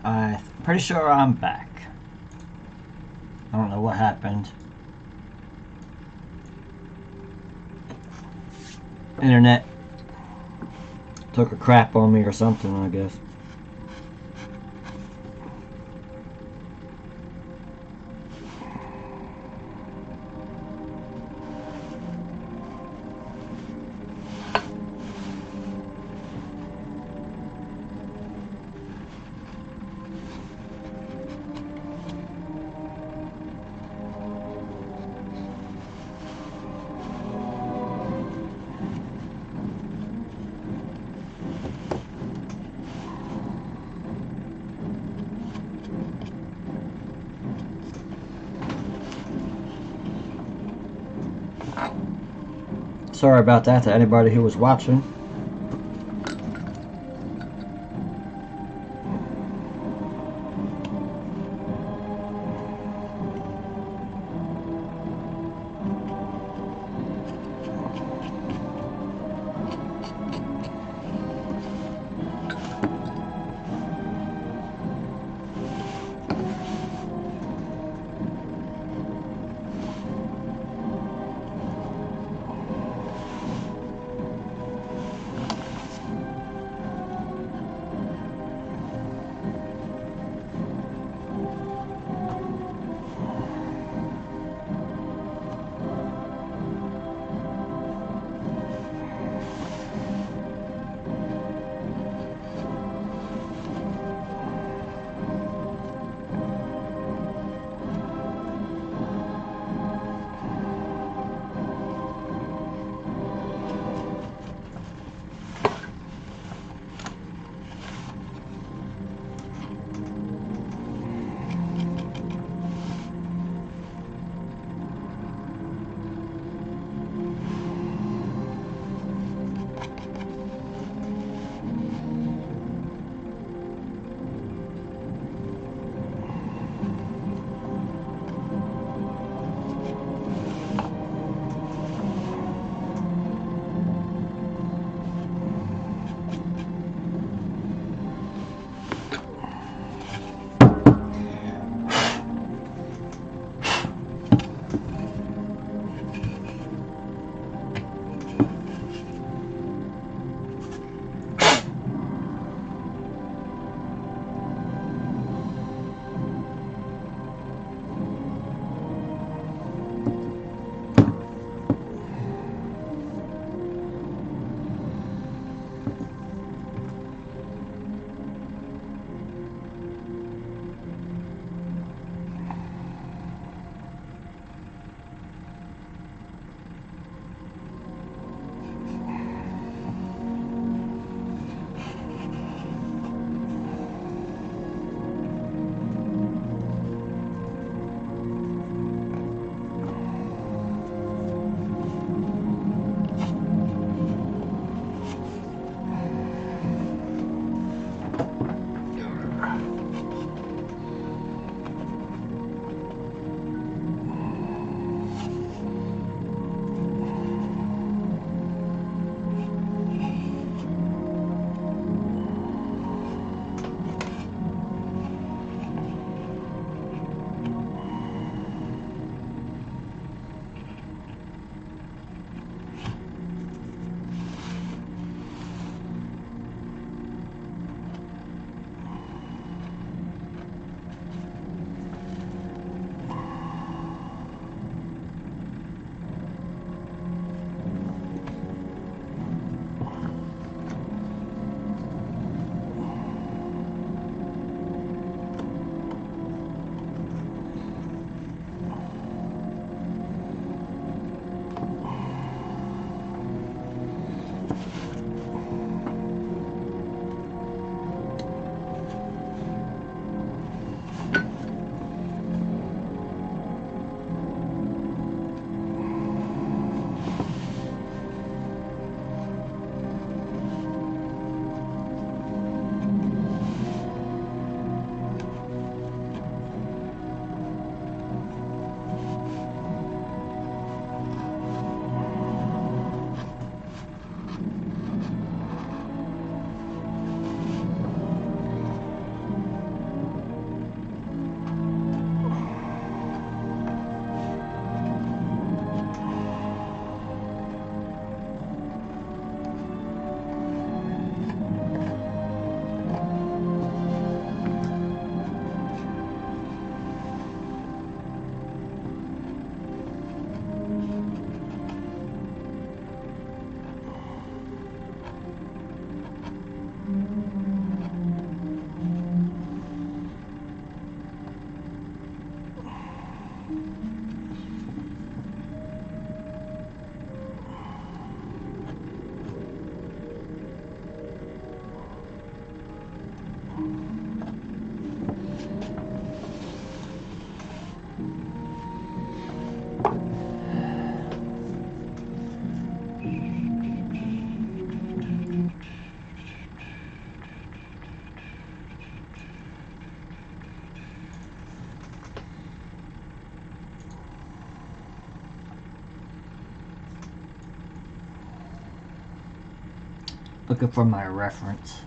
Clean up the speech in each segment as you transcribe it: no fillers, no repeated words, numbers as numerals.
I'm pretty sure I'm back. I don't know what happened. Internet took a crap on me or something, I guess. Sorry about that to anybody who was watching. Looking for my reference.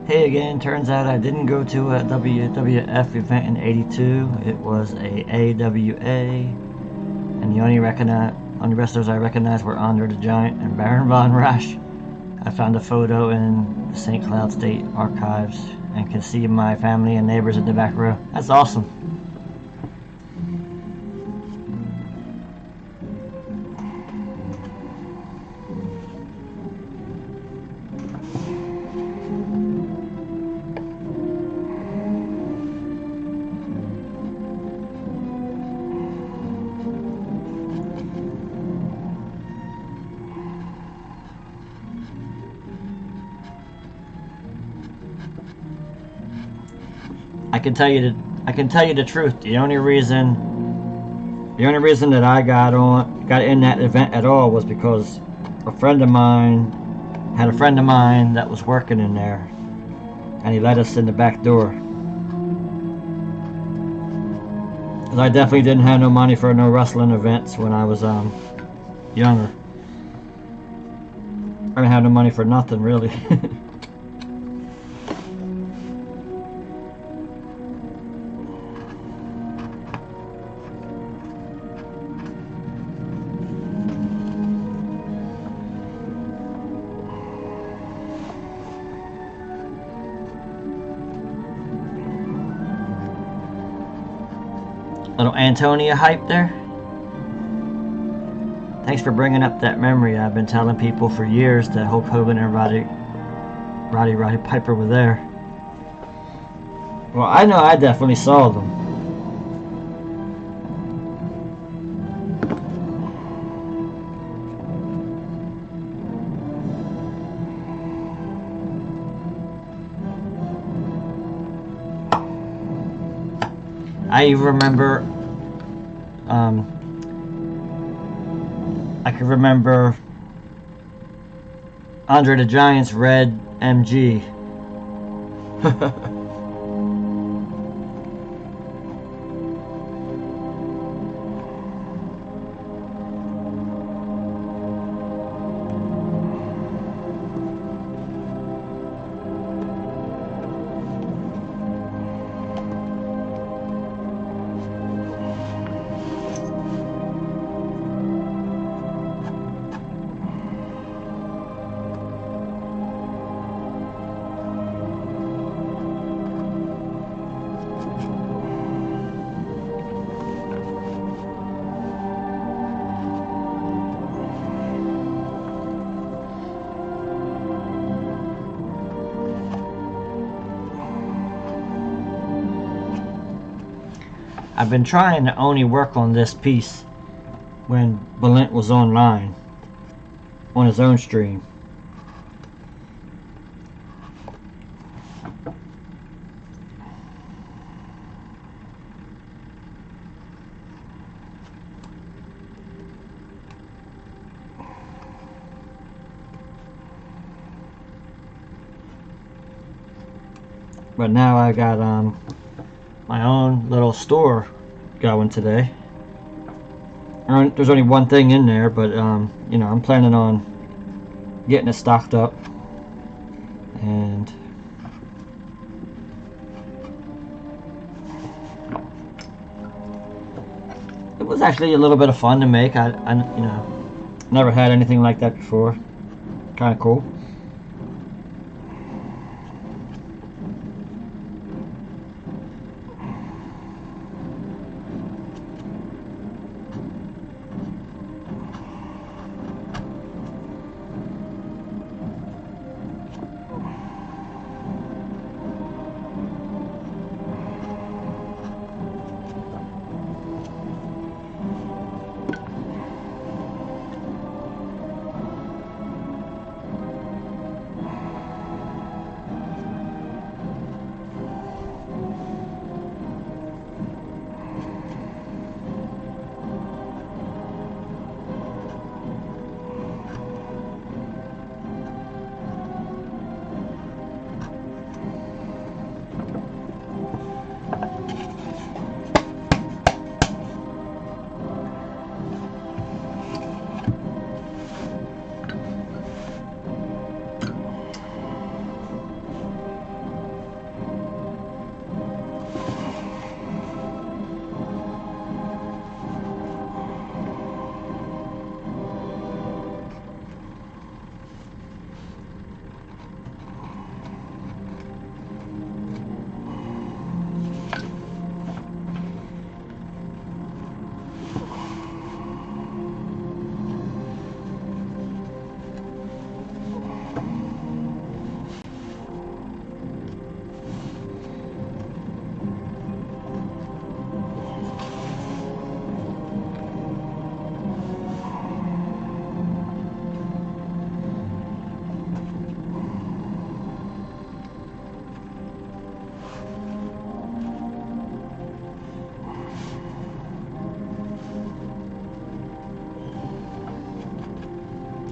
Hey again, turns out I didn't go to a WWF event in '82. It was a AWA, and the only wrestlers I recognized were Andre the Giant and Baron Von Rasch. I found a photo in the St. Cloud State Archives and can see my family and neighbors in the back row. That's awesome. I can tell you the truth. The only reason that I got in that event at all was because a friend of mine that was working in there, and he let us in the back door. Cause I definitely didn't have no money for no wrestling events when I was younger. I didn't have no money for nothing really. Little Antonia hype there. Thanks for bringing up that memory. I've been telling people for years that Hulk Hogan and Roddy Piper were there. Well, I know I definitely saw them. I remember, I can remember Andre the Giant's red MG. I've been trying to only work on this piece when Balint was online on his own stream. But now I got my own little store going today. There's only one thing in there, but you know, I'm planning on getting it stocked up. And it was actually a little bit of fun to make. I you know, never had anything like that before. Kind of cool.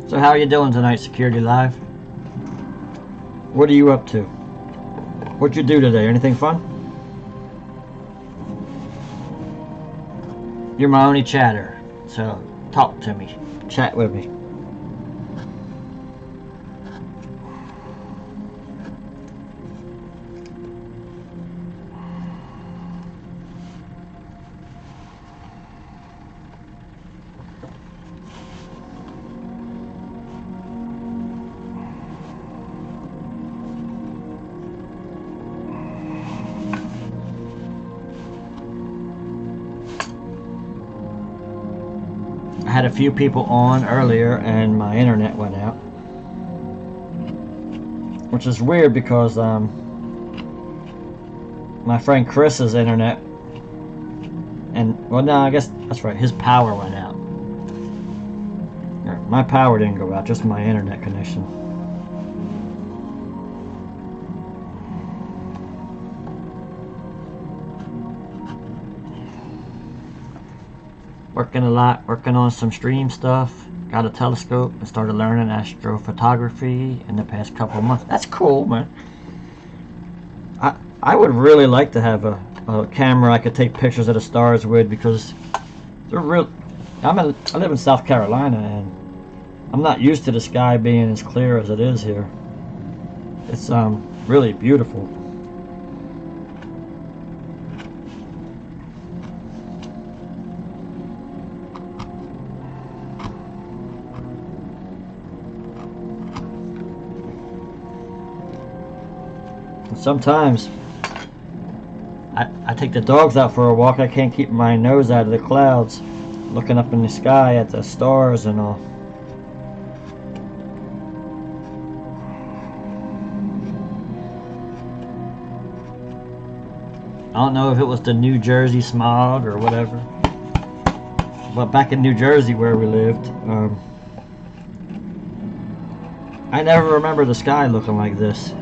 So how are you doing tonight, Security Live? What are you up to? What'd you do today? Anything fun? You're my only chatter, so talk to me. Chat with me. I had a few people on earlier and my internet went out, which is weird because my friend Chris's internet, and well, no, I guess that's right, his power went out. My power didn't go out, just my internet connection. Working a lot, working on some stream stuff. Got a telescope and started learning astrophotography in the past couple of months. That's cool, man. I would really like to have a camera I could take pictures of the stars with, because they're real. I live in South Carolina and I'm not used to the sky being as clear as it is here. It's really beautiful. Sometimes I take the dogs out for a walk. I can't keep my nose out of the clouds, looking up in the sky at the stars and all. I don't know if it was the New Jersey smog or whatever. But back in New Jersey where we lived, I never remember the sky looking like this.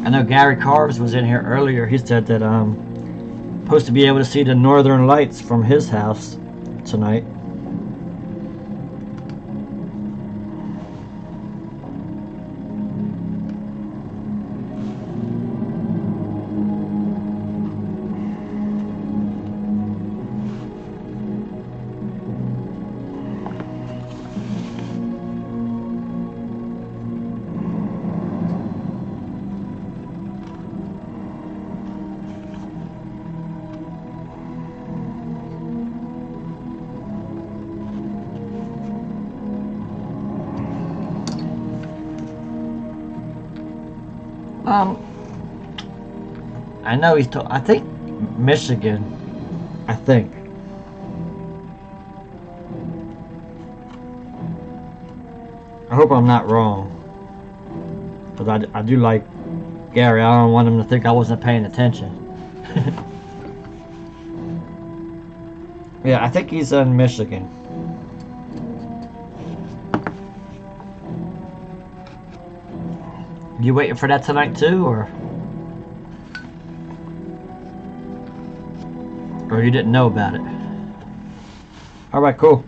I know Gary Carves was in here earlier. He said that supposed to be able to see the northern lights from his house tonight. I know he's I think Michigan. I think. I hope I'm not wrong. Because I do like Gary. I don't want him to think I wasn't paying attention. Yeah, I think he's in Michigan. You waiting for that tonight too, or you didn't know about it? All right, cool.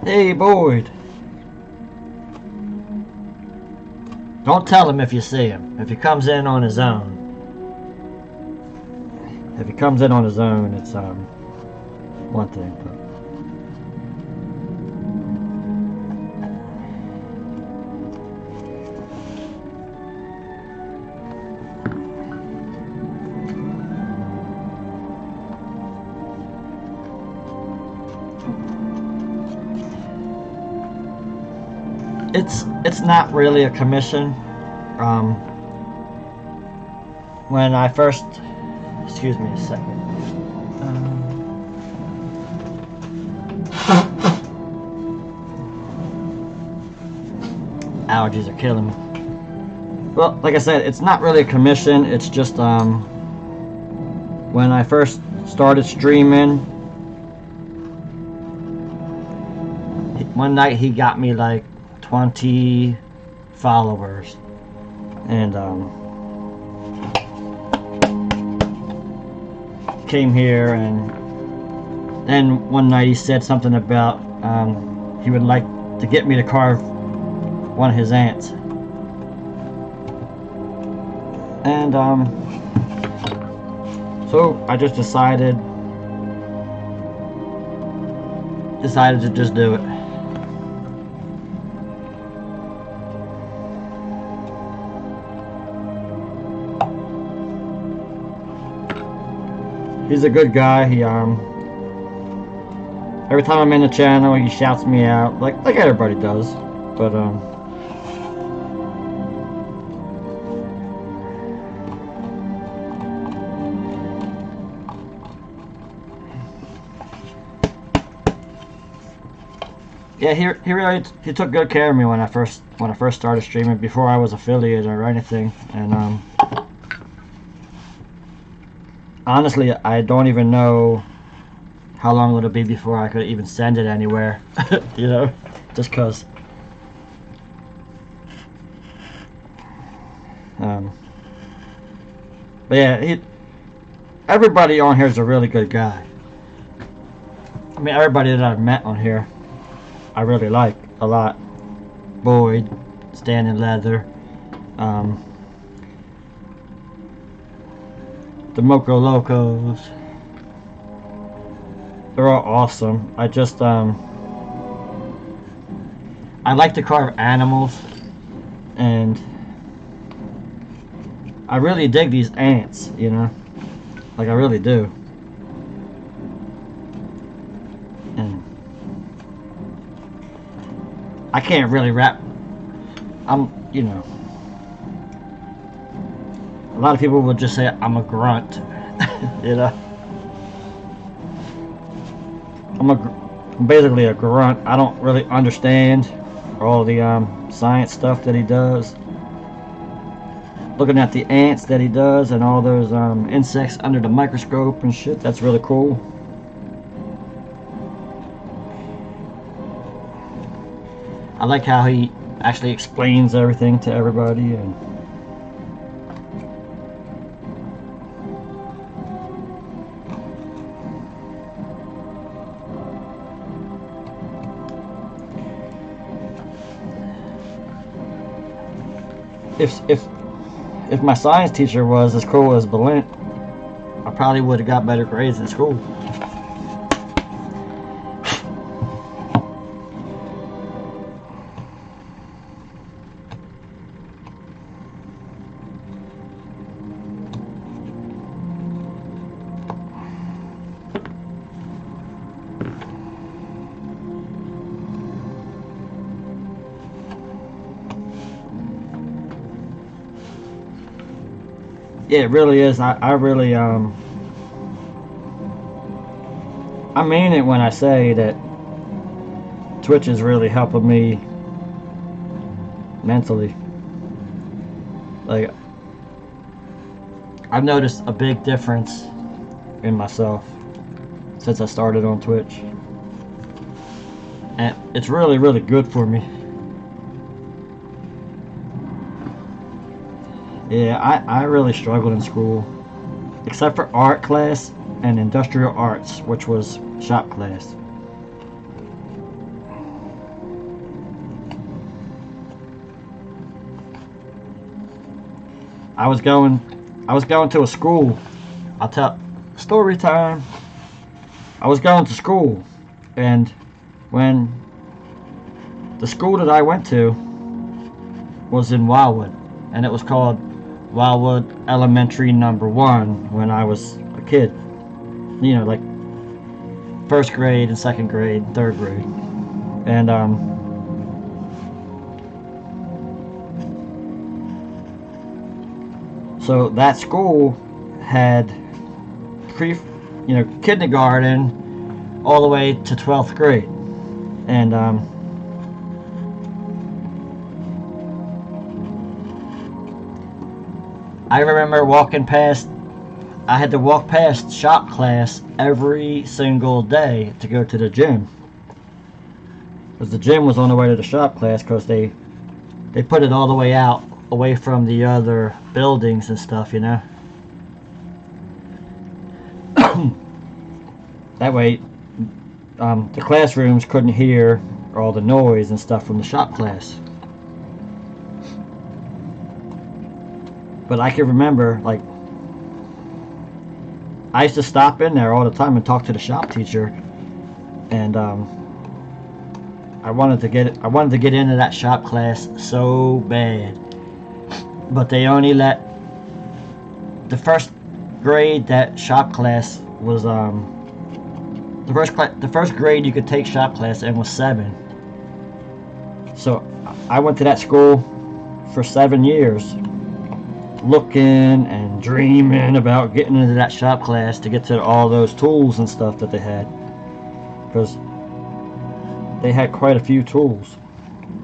Hey, Boyd. Don't tell him if you see him. If he comes in on his own. If he comes in on his own, it's one thing. But it's not really a commission. When I first, excuse me a second. Allergies are killing me. Well, like I said, it's not really a commission. It's just when I first started streaming, one night he got me like 20 followers, and came here, and then one night he said something about he would like to get me to carve one of his ants, and so I just decided to just do it. He's a good guy. He every time I'm in the channel, he shouts me out like everybody does. But yeah, he took good care of me when I first started streaming, before I was affiliated or anything, and honestly, I don't even know how long it'll be before I could even send it anywhere. You know, just cause but yeah, everybody on here is a really good guy. I mean, everybody that I've met on here I really like a lot. Boyd, Stan and Leather, the Moco Locos. They're all awesome. I just I like to carve animals, and I really dig these ants, you know, like I really do. And I can't really rap. You know, a lot of people would just say I'm a grunt. You know, I'm basically a grunt. I don't really understand all the science stuff that he does. Looking at the ants that he does and all those insects under the microscope and shit, that's really cool. I like how he actually explains everything to everybody. And if my science teacher was as cool as Balint, I probably would have got better grades in school. Yeah, it really is. I really I mean it when I say that Twitch is really helping me mentally. Like, I've noticed a big difference in myself since I started on Twitch, and it's really, really good for me. Yeah, I really struggled in school, except for art class and industrial arts, which was shop class. I was going to a school. I'll tell story time. I was going to school, and when the school that I went to was in Wildwood, and it was called Wildwood Elementary Number 1 when I was a kid. You know, like first grade and second grade, third grade. And so that school had kindergarten all the way to 12th grade. And I remember I had to walk past shop class every single day to go to the gym. Because the gym was on the way to the shop class, because they put it all the way out, away from the other buildings and stuff, you know. That way, the classrooms couldn't hear all the noise and stuff from the shop class. But I can remember, like, I used to stop in there all the time and talk to the shop teacher, and I wanted to get into that shop class so bad, but they only let the first grade that shop class was the first grade you could take shop class in was 7. So I went to that school for 7 years, looking and dreaming about getting into that shop class to get to all those tools and stuff that they had, because they had quite a few tools: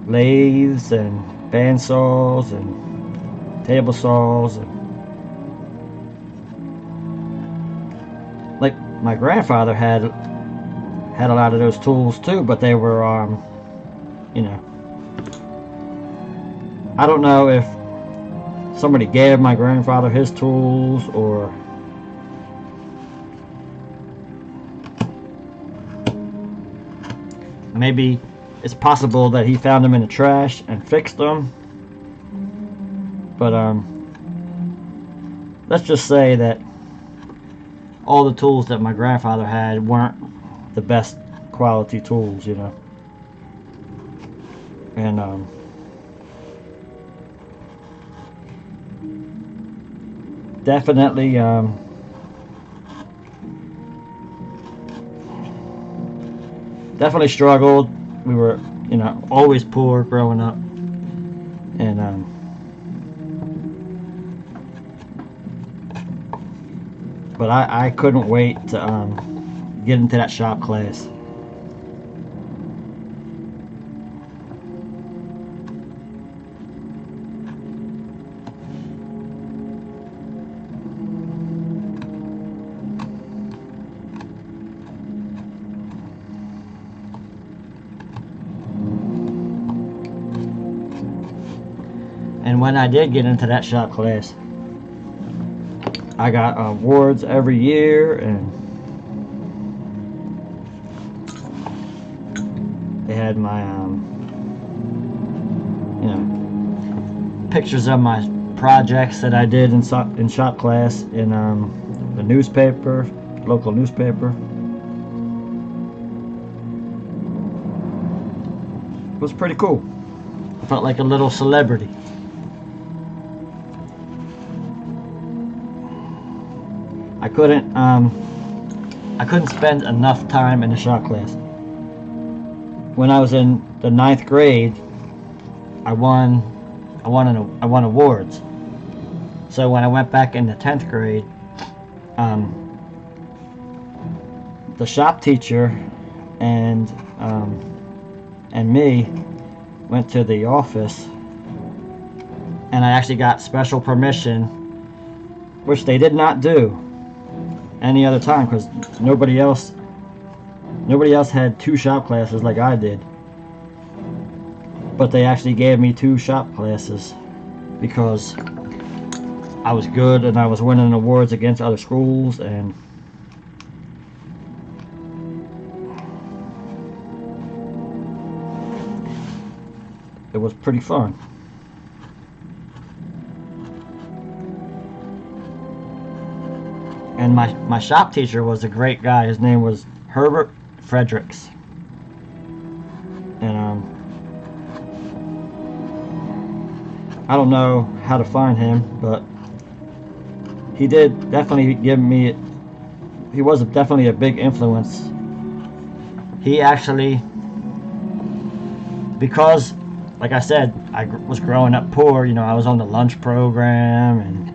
lathes and band saws and table saws, and like my grandfather had a lot of those tools too, but they were you know, I don't know if somebody gave my grandfather his tools, or maybe it's possible that he found them in the trash and fixed them. But let's just say that all the tools that my grandfather had weren't the best quality tools, you know. And definitely definitely struggled. We were, you know, always poor growing up, and but I couldn't wait to get into that shop class. And when I did get into that shop class, I got awards every year, and they had my you know, pictures of my projects that I did in shop class in the newspaper, local newspaper. It was pretty cool. I felt like a little celebrity. I couldn't spend enough time in the shop class. When I was in the 9th grade, I won awards. So when I went back in the 10th grade, the shop teacher and me went to the office, and I actually got special permission, which they did not do any other time, because nobody else had 2 shop classes like I did. But they actually gave me 2 shop classes because I was good and I was winning awards against other schools, and it was pretty fun. And my shop teacher was a great guy. His name was Herbert Fredericks. And I don't know how to find him, but he did definitely give me, he was definitely a big influence. He actually, because like I said, I was growing up poor, you know, I was on the lunch program, and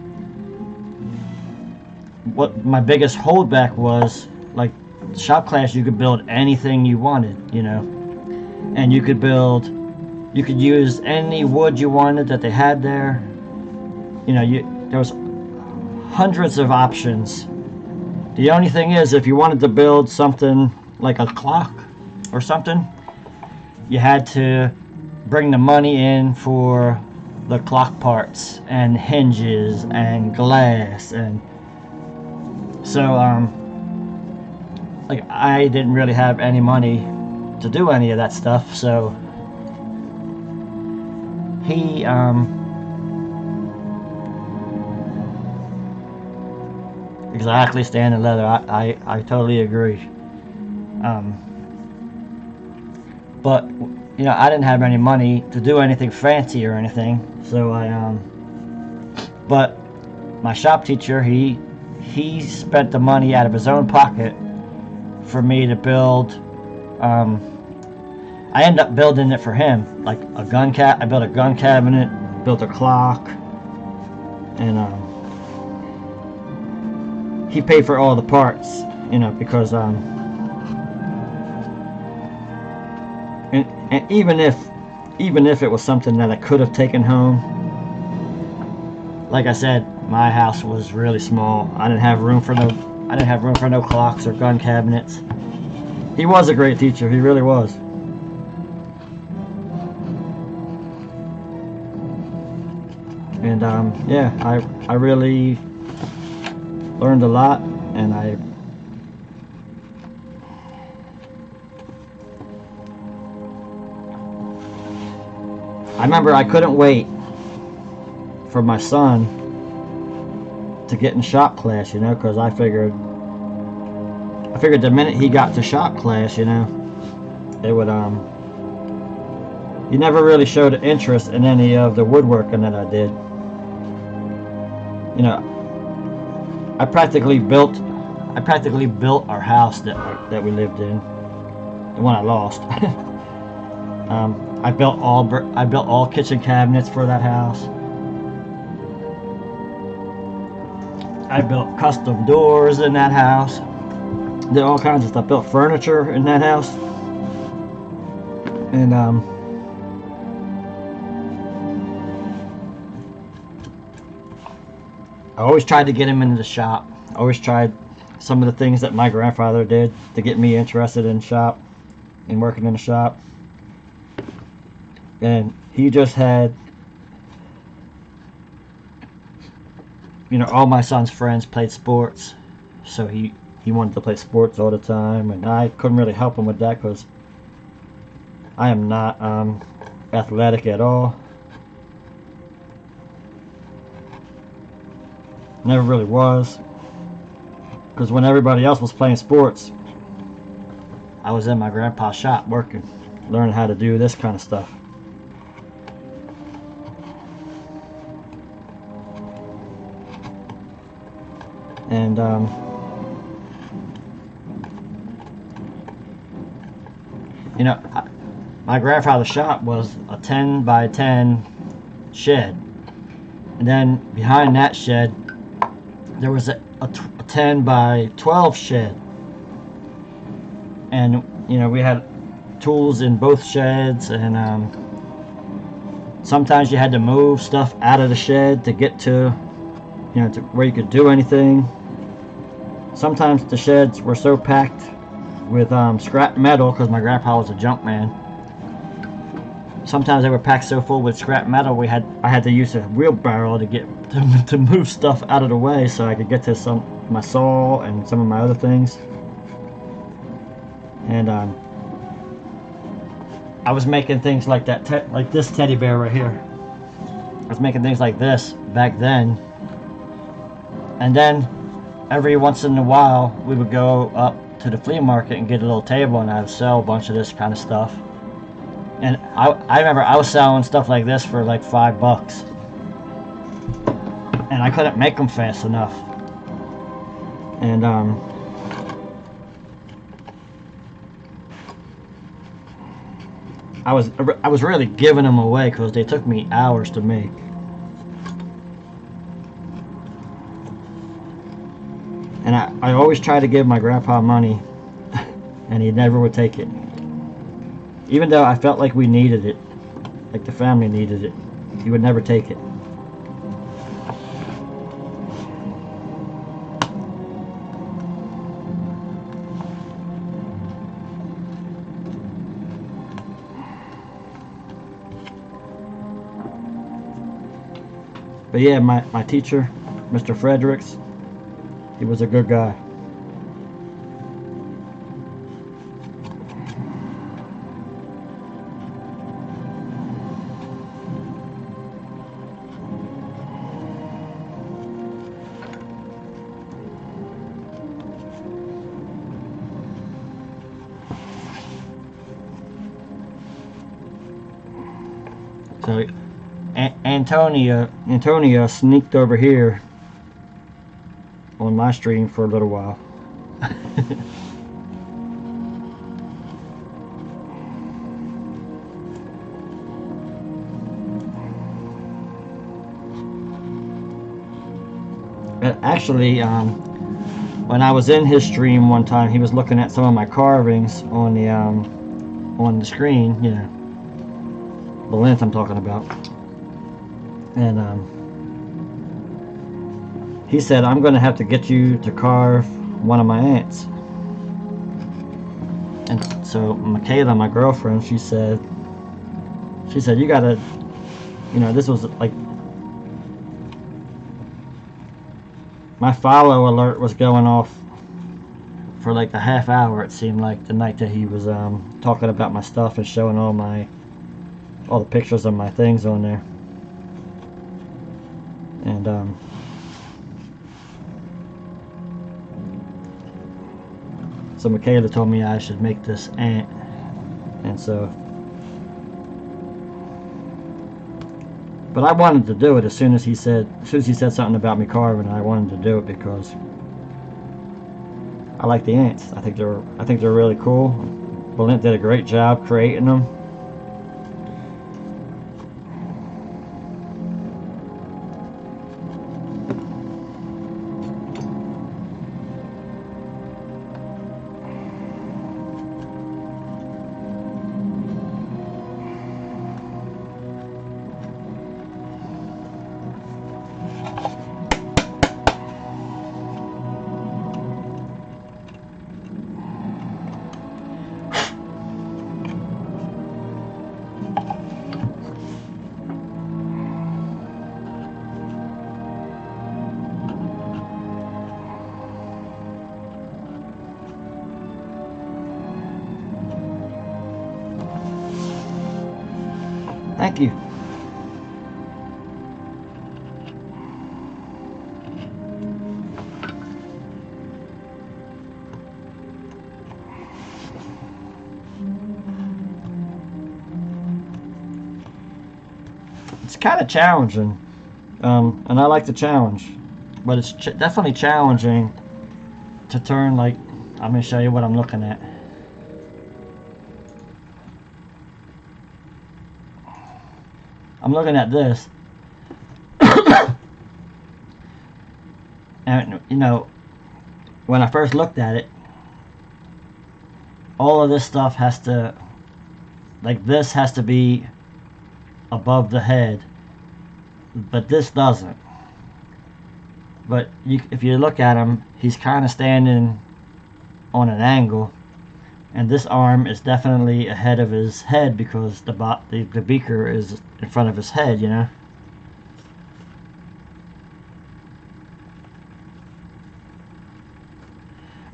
what my biggest holdback was, like, shop class, you could build anything you wanted, you know, and you could use any wood you wanted that they had there. You know, there was hundreds of options. The only thing is, if you wanted to build something like a clock or something, you had to bring the money in for the clock parts and hinges and glass, and so like, I didn't really have any money to do any of that stuff, so he exactly, standing leather. I totally agree. But you know, I didn't have any money to do anything fancy or anything, so but my shop teacher, he spent the money out of his own pocket for me to build. I ended up building it for him, like a gun I built a gun cabinet, built a clock, and he paid for all the parts, you know, because and even if it was something that I could have taken home, like I said, my house was really small. I didn't have room for no clocks or gun cabinets. He was a great teacher, he really was. And yeah, I really learned a lot, and I remember I couldn't wait for my son to get in shop class, you know, because I figured the minute he got to shop class, you know, it would he never really showed interest in any of the woodworking that I did. You know, I practically built our house that we lived in, the one I lost. I built all kitchen cabinets for that house. I built custom doors in that house. Did all kinds of stuff. Built furniture in that house. And I always tried to get him into the shop. I always tried some of the things that my grandfather did to get me interested in shop and working in the shop. And he just had, you know, all my son's friends played sports, so he wanted to play sports all the time, and I couldn't really help him with that because I am not athletic at all. Never really was, because when everybody else was playing sports, I was in my grandpa's shop working, learning how to do this kind of stuff. And you know, my grandfather's shop was a 10 by 10 shed, and then behind that shed there was a 10 by 12 shed, and you know, we had tools in both sheds, and sometimes you had to move stuff out of the shed to get to, you know, to where you could do anything. Sometimes the sheds were so packed with scrap metal, because my grandpa was a junk man. Sometimes they were packed so full with scrap metal, I had to use a wheelbarrow to move stuff out of the way so I could get to my saw and some of my other things. And I was making things like that, like this teddy bear right here. I was making things like this back then. And then every once in a while we would go up to the flea market and get a little table, and I'd sell a bunch of this kind of stuff. And I remember I was selling stuff like this for like $5, and I couldn't make them fast enough. And I was really giving them away because they took me hours to make. And I always tried to give my grandpa money, and he never would take it. Even though I felt like we needed it, like the family needed it, he would never take it. But yeah, my teacher, Mr. Fredericks, he was a good guy. So Antonia sneaked over here on my stream for a little while. Actually, when I was in his stream one time, he was looking at some of my carvings on the screen, you know, the length I'm talking about. And he said, I'm going to have to get you to carve one of my ants. And so Michaela, my girlfriend, she said, you gotta, you know, this was like, my follow alert was going off for like a half hour, it seemed like, the night that he was talking about my stuff and showing all the pictures of my things on there. And so Michaela told me I should make this ant, and so, but I wanted to do it as soon as he said something about me carving. I wanted to do it because I like the ants. I think they're really cool. Belinda did a great job creating them. Thank you. It's kind of challenging, and I like the challenge, but it's definitely challenging to turn, like, I'm going to show you what I'm looking at. I'm looking at this, and you know, when I first looked at it, all of this stuff has to, like, this has to be above the head, but this doesn't. But if you look at him, he's kind of standing on an angle, and this arm is definitely ahead of his head because the beaker is in front of his head, you know.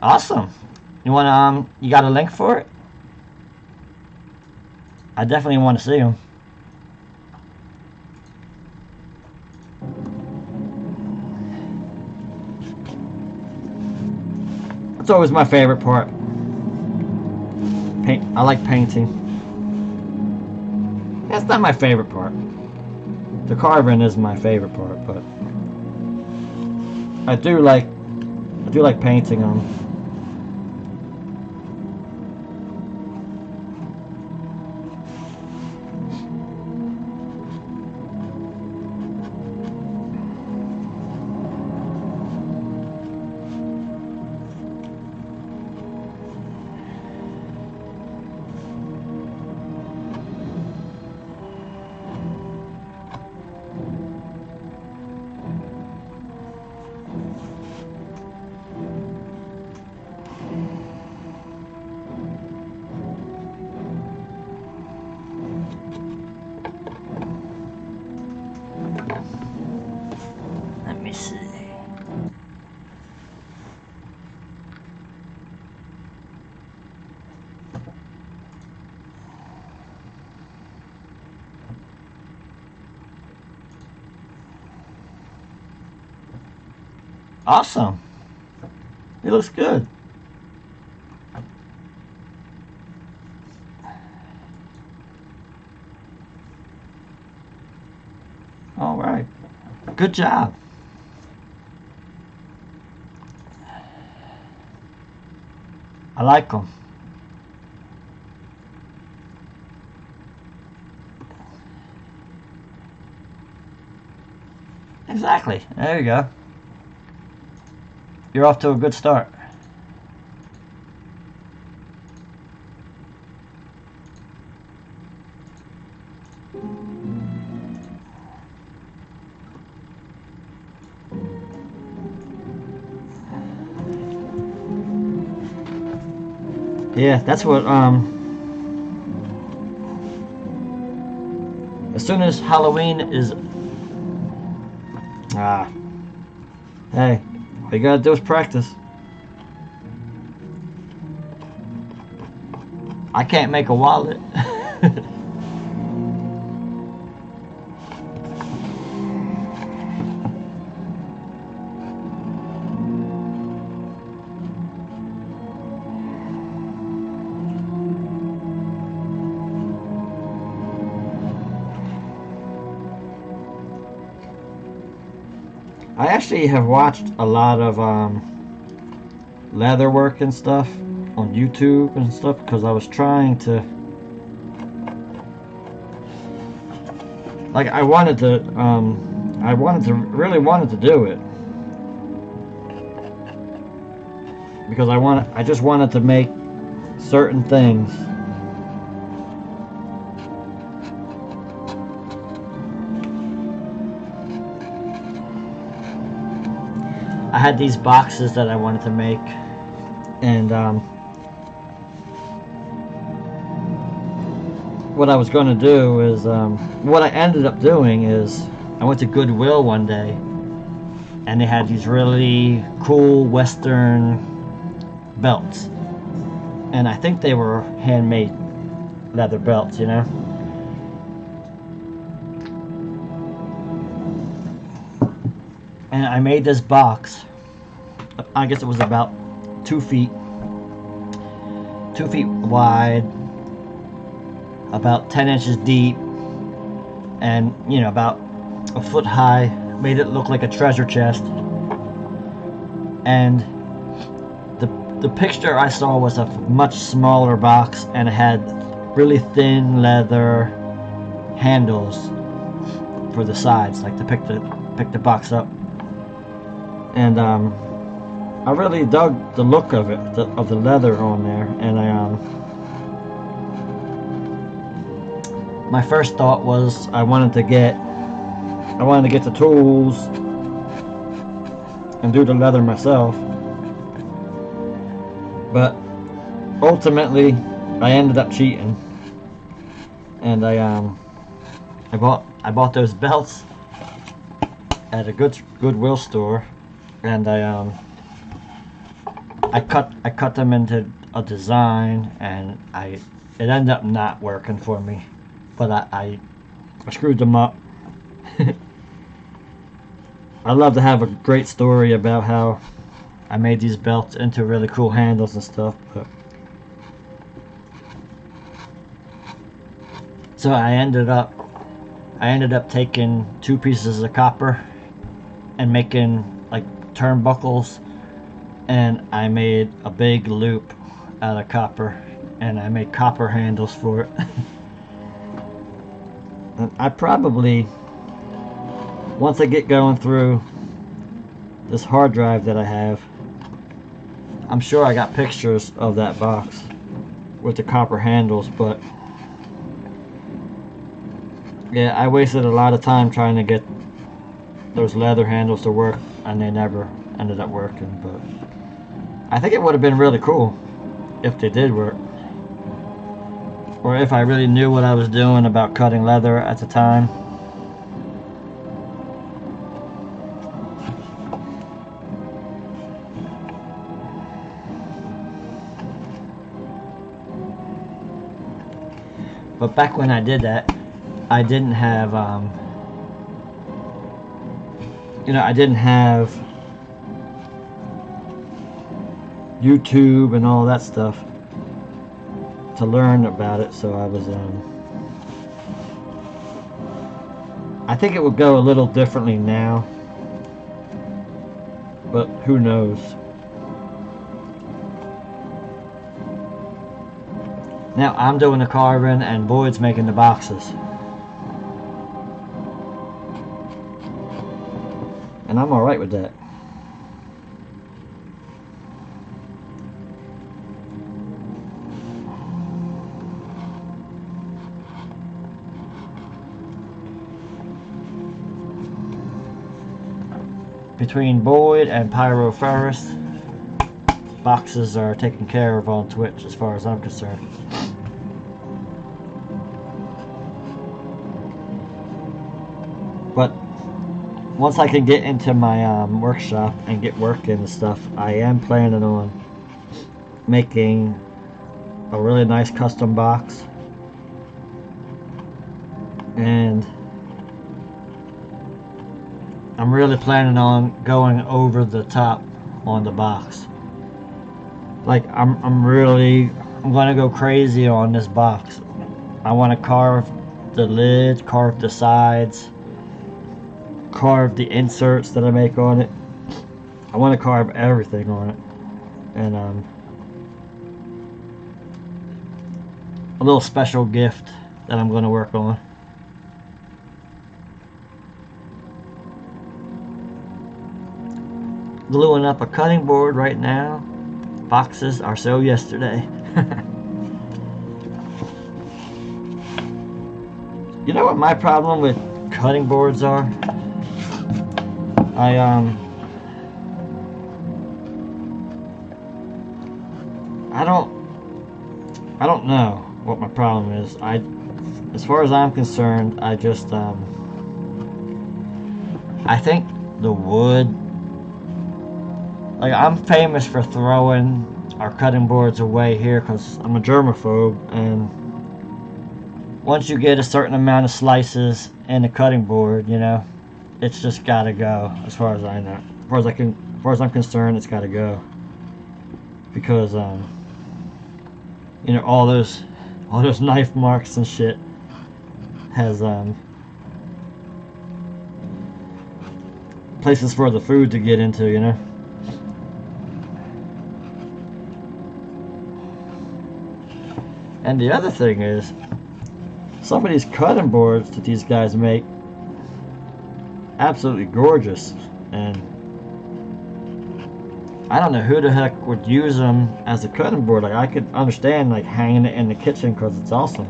Awesome. You want you got a link for it? I definitely want to see him. It's always my favorite part. I like painting. That's not my favorite part. The carving is my favorite part, but I do like painting them. Let me see. Awesome. It looks good. All right. Good job. I like them. Exactly. There you go. You're off to a good start. Yeah, that's what, as soon as Halloween is, hey, all you gotta do is practice. I can't make a wallet. I actually have watched a lot of leather work and stuff on YouTube and stuff because I was trying to, like, I really wanted to do it because I just wanted to make certain things. I had these boxes that I wanted to make, and what I was going to do is, what I ended up doing is, I went to Goodwill one day, and they had these really cool Western belts, and I think they were handmade leather belts, you know. And I made this box. I guess it was about 2 feet wide, about 10 inches deep, and you know, about a foot high. Made it look like a treasure chest. And the picture I saw was a much smaller box, and it had really thin leather handles for the sides, like to pick the box up. And I really dug the look of it, of the leather on there, and my first thought was I wanted to get the tools and do the leather myself, but ultimately I ended up cheating, and I bought those belts at a Goodwill store. And I cut them into a design, and it ended up not working for me, but I screwed them up. I love to have a great story about how I made these belts into really cool handles and stuff. But so I ended up taking 2 pieces of copper and making like turnbuckles, and I made a big loop out of copper, and I made copper handles for it. And I probably, once I get going through this hard drive that I have, I'm sure I got pictures of that box with the copper handles, but yeah, I wasted a lot of time trying to get those leather handles to work, and they never ended up working. But I think it would have been really cool if they did work, or if I really knew what I was doing about cutting leather at the time. But back when I did that, I didn't have I didn't have YouTube and all that stuff to learn about it, so I was I think it would go a little differently now, but who knows. Now I'm doing the carving and Boyd's making the boxes, and I'm alright with that. Between Boyd and Pyro Ferris, boxes are taken care of on Twitch as far as I'm concerned. But once I can get into my workshop and get working and stuff, I am planning on making a really nice custom box, and I'm really planning on going over the top on the box. Like I'm gonna go crazy on this box. I want to carve the lid, carve the sides, carve the inserts that I make on it. I want to carve everything on it, and a little special gift that I'm going to work on. Gluing up a cutting board right now. Boxes are so yesterday. You know what my problem with cutting boards are? I don't know what my problem is. As far as I'm concerned, I just I think the wood, like I'm famous for throwing our cutting boards away here because I'm a germaphobe, and once you get a certain amount of slices in a cutting board, you know, it's just gotta go. As far as I know, as far as I'm concerned, it's gotta go, because you know, all those knife marks and shit has places for the food to get into, you know. And the other thing is, some of these cutting boards that these guys make, absolutely gorgeous, and I don't know who the heck would use them as a cutting board. Like, I could understand like hanging it in the kitchen because it's awesome,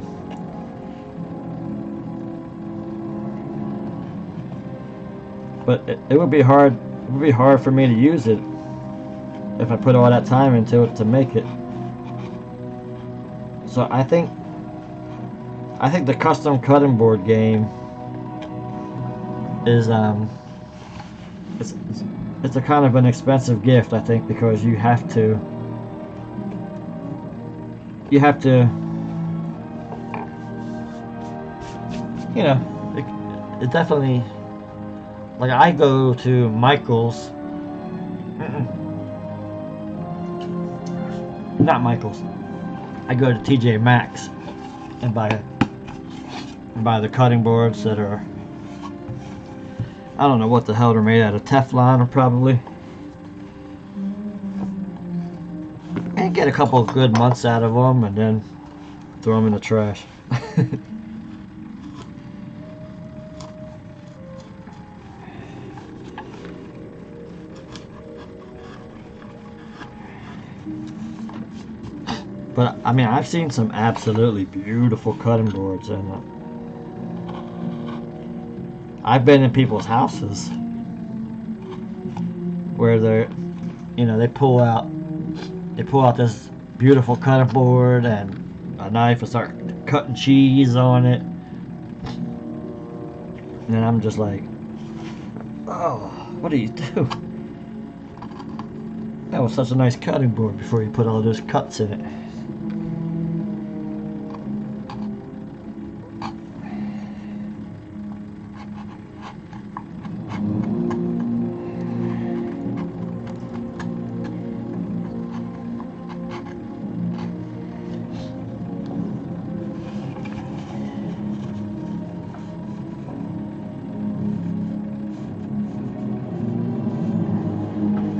but it would be hard. It would be hard for me to use it if I put all that time into it to make it. So I think the custom cutting board game is it's a kind of an expensive gift, I think, because you have to you know, it definitely, like, I go to Michael's not Michael's. I go to TJ Maxx and buy the cutting boards that are, I don't know what the hell they're made out of, Teflon or probably. And get a couple of good months out of them and then throw them in the trash. But I mean, I've seen some absolutely beautiful cutting boards, and I've been in people's houses where they're, you know, they pull out this beautiful cutting board and a knife and start cutting cheese on it, and I'm just like, oh, what do you do? That was such a nice cutting board before you put all those cuts in it.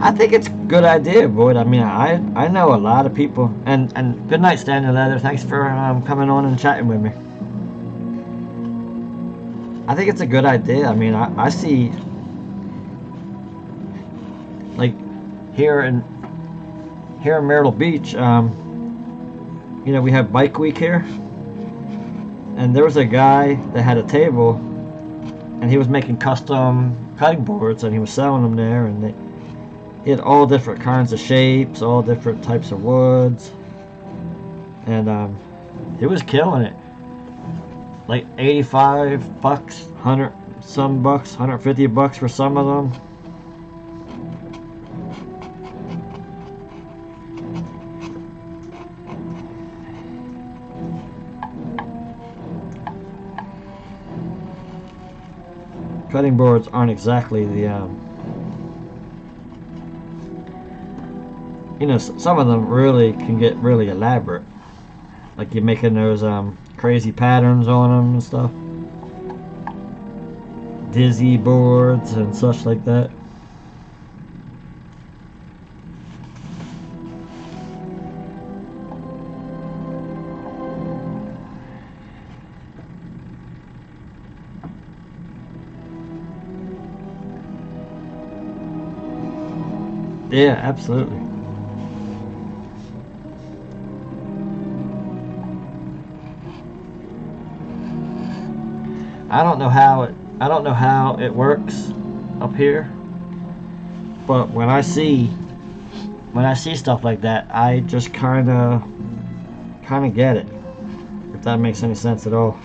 I think it's a good idea, Boyd. I mean, I know a lot of people. And good night, Standing Leather. Thanks for coming on and chatting with me. I think it's a good idea. I mean, I see, like, here in Myrtle Beach, you know, we have Bike Week here, and there was a guy that had a table, and he was making custom cutting boards, and he was selling them there, and he had all different kinds of shapes, all different types of woods, and he was killing it. Like $85, 100 some bucks, $150 for some of them. Cutting boards aren't exactly the you know, some of them really can get really elaborate. Like you're making those crazy patterns on them and stuff. Dizzy boards and such like that. Yeah, absolutely. I don't know how it works up here, but when I see stuff like that, I just kind of get it, if that makes any sense at all.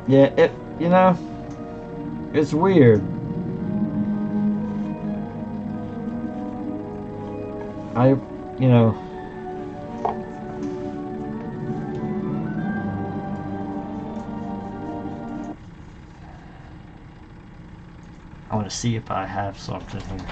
Yeah, you know, it's weird. You know, I want to see if I have something here.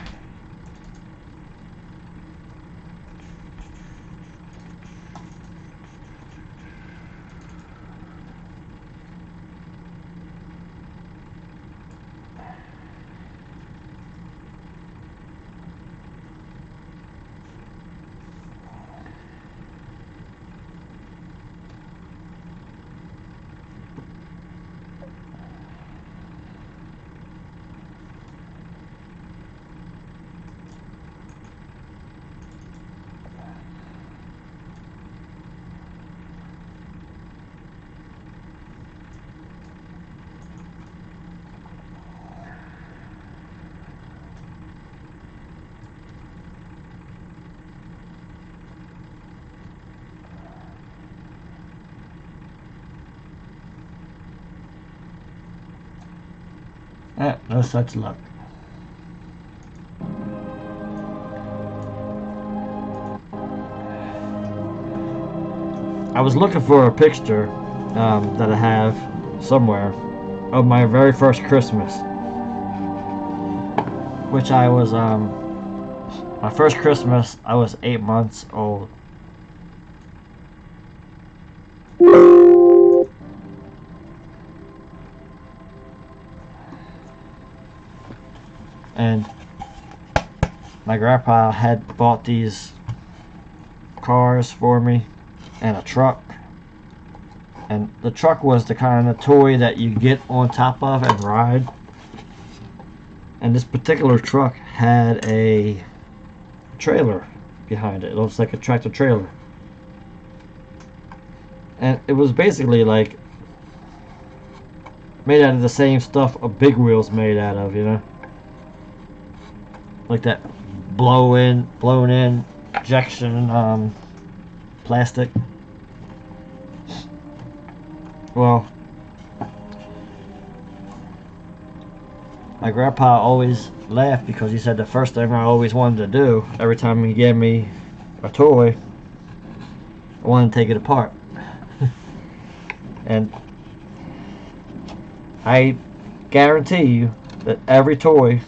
No such luck. I was looking for a picture that I have somewhere of my very first Christmas, which I was my first Christmas. I was 8 months old. And my grandpa had bought these cars for me and a truck. And the truck was the kind of toy that you get on top of and ride. And this particular truck had a trailer behind it. It looks like a tractor trailer. And it was basically like made out of the same stuff a big wheel's made out of, you know? Like that blown in injection plastic. Well, my grandpa always laughed because he said the first thing I always wanted to do every time he gave me a toy, I wanted to take it apart. And I guarantee you that every toy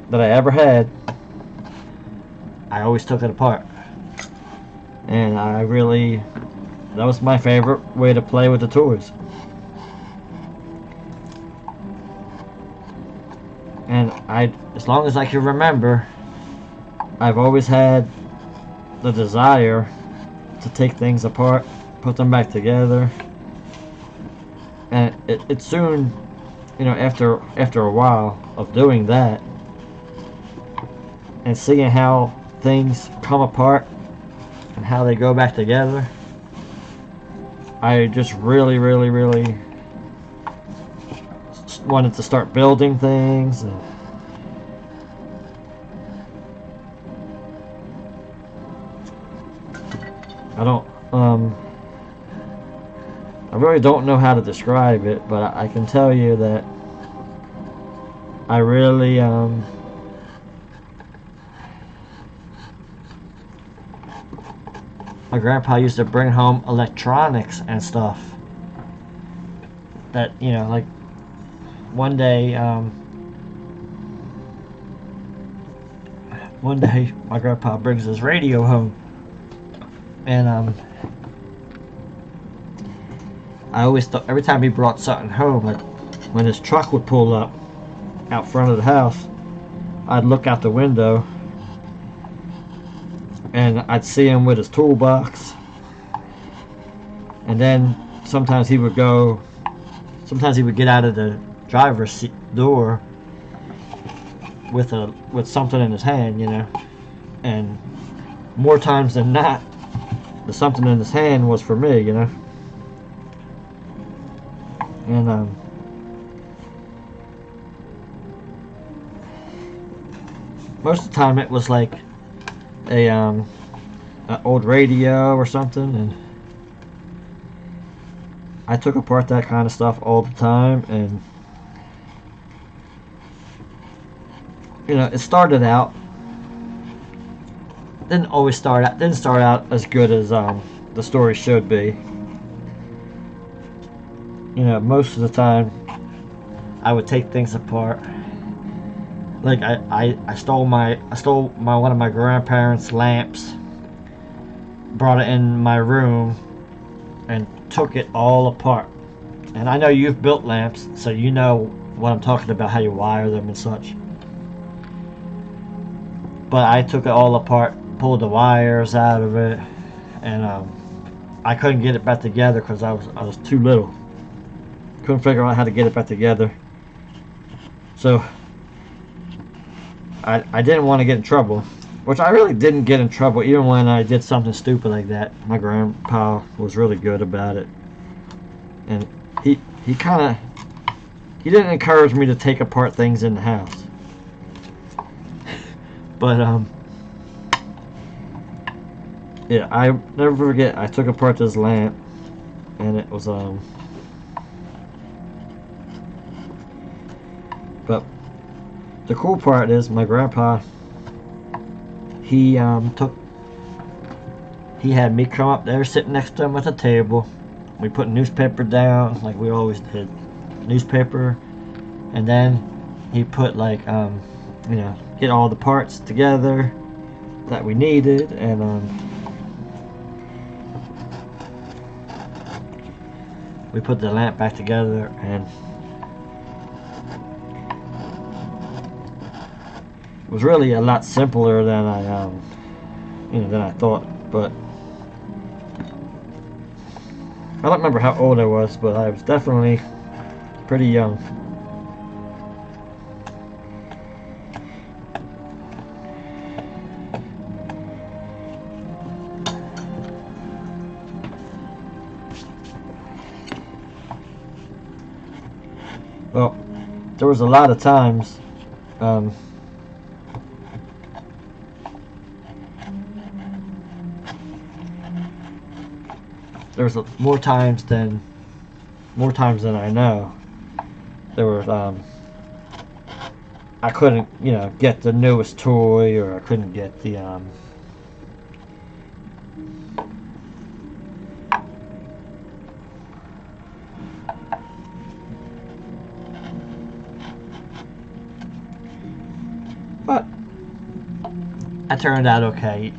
that I ever had, I always took it apart. And that was my favorite way to play with the toys. And as long as I can remember, I've always had the desire to take things apart, put them back together. And it soon, you know, after a while of doing that, and seeing how things come apart and how they go back together, I just really wanted to start building things. And I really don't know how to describe it, but I can tell you that I really my grandpa used to bring home electronics and stuff that, you know, like one day my grandpa brings his radio home, and I always thought every time he brought something home, like when his truck would pull up out front of the house, I'd look out the window and I'd see him with his toolbox. And then sometimes he would get out of the driver's seat door with something in his hand, you know. And more times than not, the something in his hand was for me, you know. And most of the time it was like an old radio or something, and I took apart that kind of stuff all the time. And you know, it started out didn't start out as good as the story should be. You know, most of the time I would take things apart. Like I stole one of my grandparents' lamps, brought it in my room, and took it all apart. And I know you've built lamps, so you know what I'm talking about, how you wire them and such. But I took it all apart, pulled the wires out of it, and I couldn't get it back together because I was too little. Couldn't figure out how to get it back together. So I didn't want to get in trouble, which I really didn't get in trouble even when I did something stupid like that. My grandpa was really good about it, and he didn't encourage me to take apart things in the house. But yeah, I never forget, I took apart this lamp, and it was But the cool part is my grandpa, he had me come up there, sitting next to him at the table. We put newspaper down like we always did, newspaper, and then he put like get all the parts together that we needed, and we put the lamp back together, and it was really a lot simpler than I thought. But I don't remember how old I was, but I was definitely pretty young. Well, there was a lot of times there was more times than I know. There was I couldn't get the newest toy, or I couldn't get the but I turned out okay.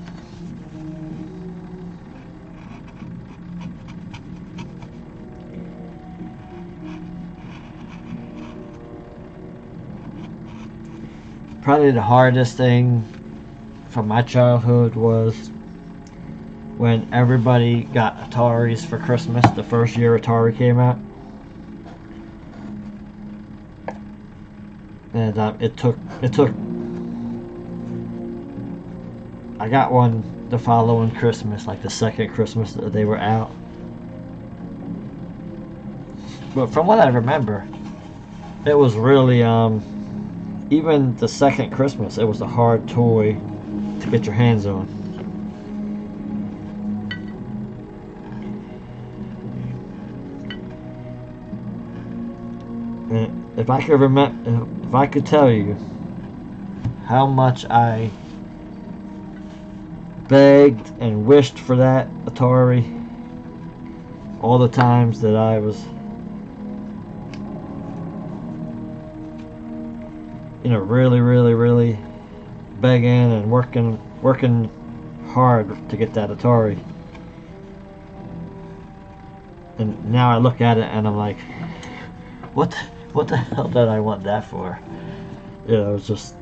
Probably the hardest thing from my childhood was when everybody got Ataris for Christmas, the first year Atari came out. And it took I got one the following Christmas, like the second Christmas that they were out. But from what I remember, it was really even the second Christmas, it was a hard toy to get your hands on. And if I could tell you how much I begged and wished for that Atari, all the times that I was really begging and working hard to get that Atari. And now I look at it and I'm like, what the hell did I want that for? It was just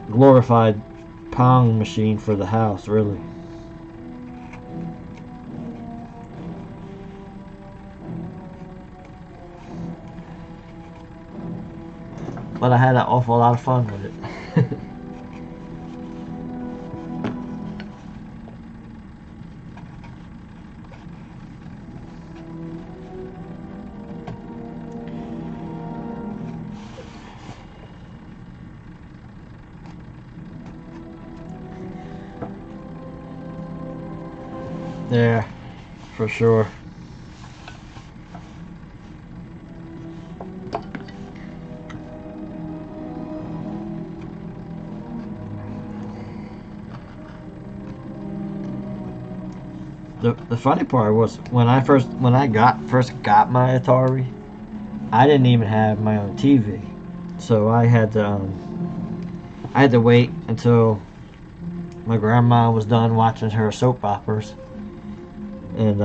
glorified Pong machine for the house, really. But I had an awful lot of fun with it. Yeah, for sure. The funny part was when I first got my Atari, I didn't even have my own TV, so I had to wait until my grandma was done watching her soap operas, and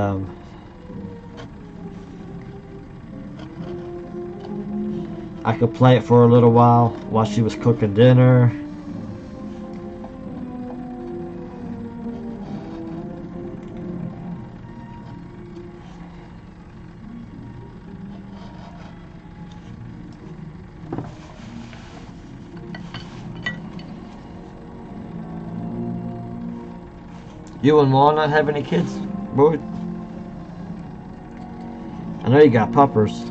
I could play it for a little while she was cooking dinner. You and Law not have any kids, boy? I know you got puppers.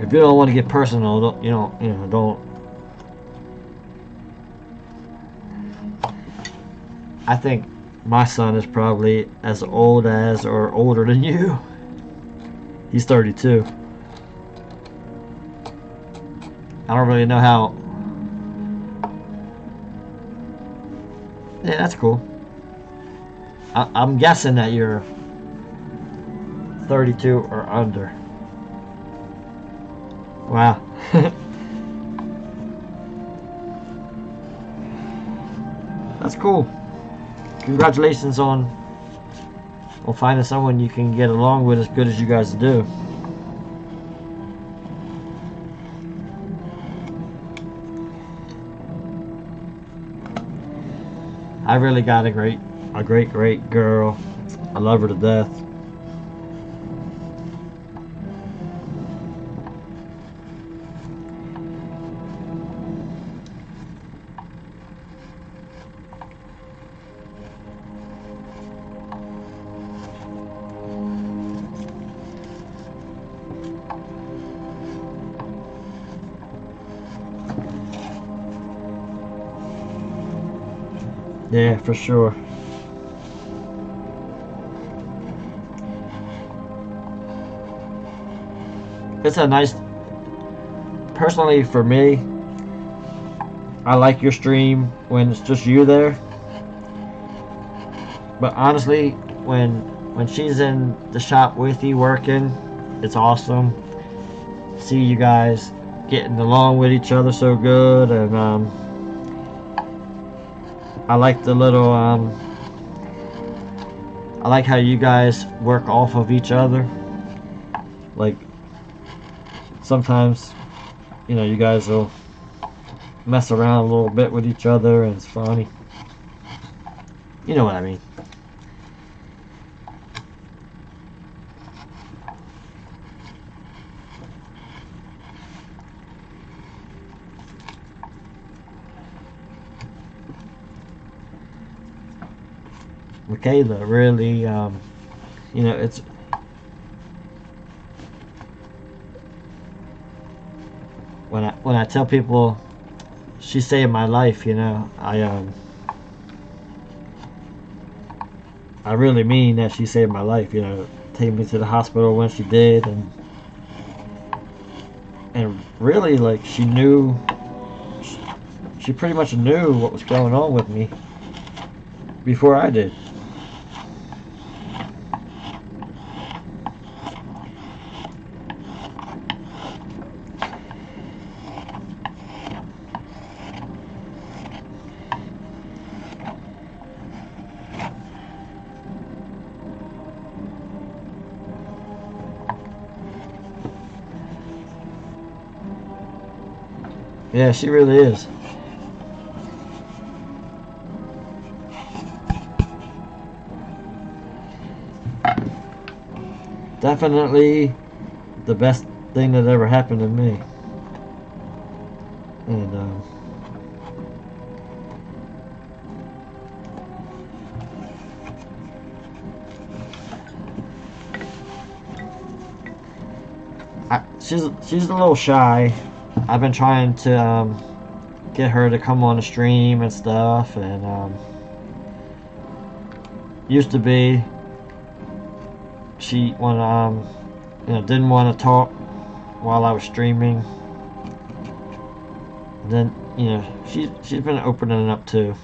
If you don't want to get personal, don't. I think my son is probably as old as or older than you. He's 32. I don't really know how. Yeah, that's cool. I'm guessing that you're 32 or under. Wow. That's cool. Congratulations on finding someone you can get along with as good as you guys do. I really got a great girl. I love her to death. Yeah, for sure. It's a nice, personally for me, I like your stream when it's just you there. But honestly, when she's in the shop with you working, it's awesome. See you guys getting along with each other so good, and I like the little I like how you guys work off of each other. Like sometimes, you guys will mess around a little bit with each other, and it's funny. You know what I mean. Michaela really, it's when I tell people she saved my life, I really mean that she saved my life. Take me to the hospital when she did, and really, like, she pretty much knew what was going on with me before I did. Yeah, she really is. Definitely the best thing that ever happened to me. And she's a little shy. I've been trying to get her to come on the stream and stuff, and used to be she didn't want to talk while I was streaming. And then she's been opening up too.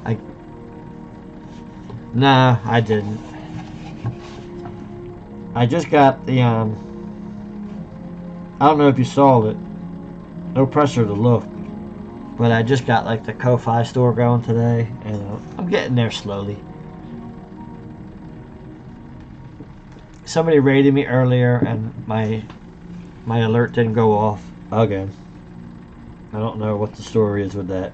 I Nah, I didn't. I just got the I don't know if you saw it. No pressure to look. But I just got like the Ko-Fi store going today, and I'm getting there slowly. Somebody raided me earlier, and my alert didn't go off again. I don't know what the story is with that.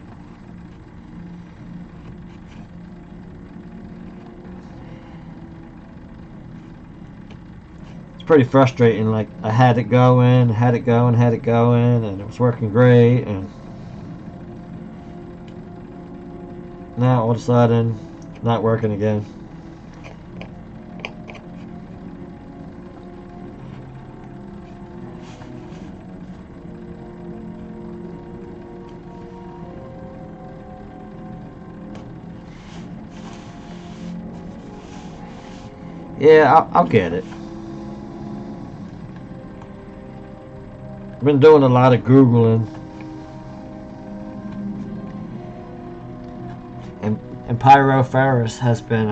It's pretty frustrating. Like, I had it going, and it was working great, and now all of a sudden, not working again. Yeah, I'll get it. I've been doing a lot of Googling. And Pyro Ferris has been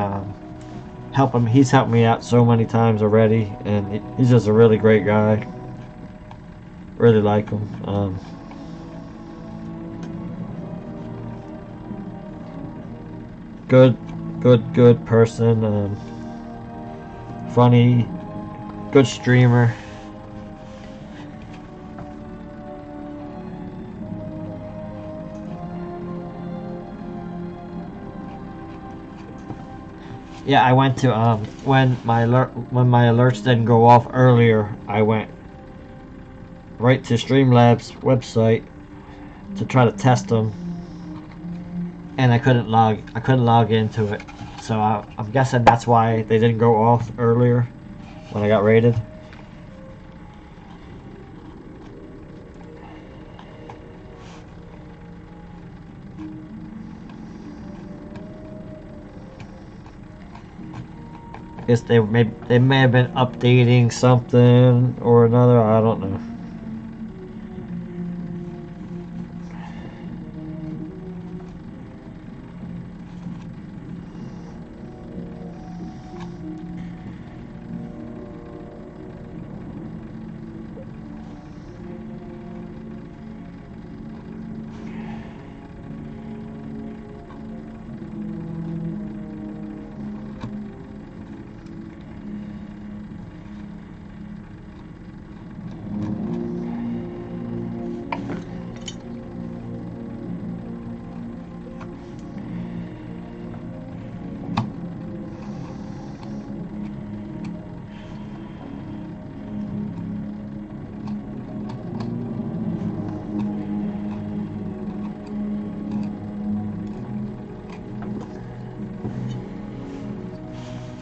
helping. He's helped me out so many times already, and he's just a really great guy. Really like him. Good person. Funny, good streamer. Yeah, I went to when my alerts didn't go off earlier, I went right to Streamlabs website to try to test them, and I couldn't log into it. So I'm guessing that's why they didn't go off earlier when I got raided. Guess they may have been updating something or another. I don't know.